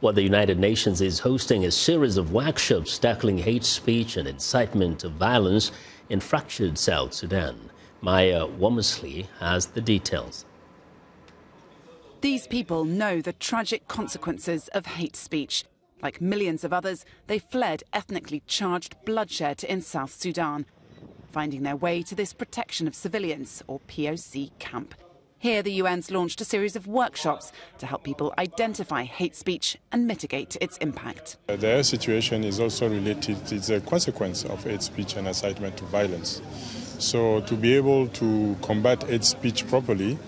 Well, the United Nations is hosting a series of workshops tackling hate speech and incitement to violence in fractured South Sudan. Maya Womersley has the details. These people know the tragic consequences of hate speech. Like millions of others, they fled ethnically charged bloodshed in South Sudan, finding their way to this protection of civilians, or POC, camp. Here, the UN's launched a series of workshops to help people identify hate speech and mitigate its impact. Their situation is also related, it's a consequence of hate speech and incitement to violence. So to be able to combat hate speech properly,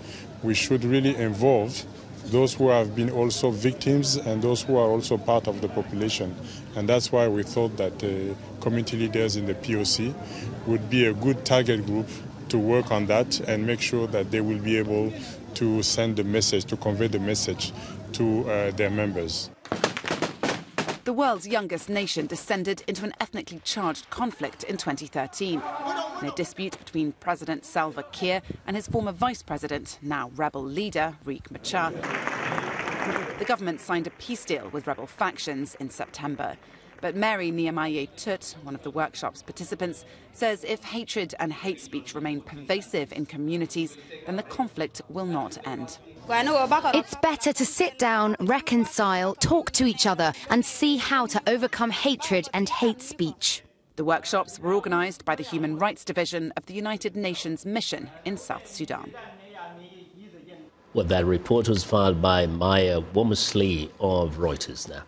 we should really involve those who have been also victims and those who are also part of the population. And that's why we thought that community leaders in the POC would be a good target group to work on that and make sure that they will be able to send the message, to convey the message to their members. The world's youngest nation descended into an ethnically charged conflict in 2013. In a dispute between President Salva Kiir and his former vice president, now rebel leader, Riek Machar. The government signed a peace deal with rebel factions in September. But Mary Nehemiah Tut, one of the workshop's participants, says if hatred and hate speech remain pervasive in communities, then the conflict will not end. It's better to sit down, reconcile, talk to each other and see how to overcome hatred and hate speech. The workshops were organised by the Human Rights Division of the United Nations Mission in South Sudan. Well, that report was filed by Maya Womersley of Reuters now.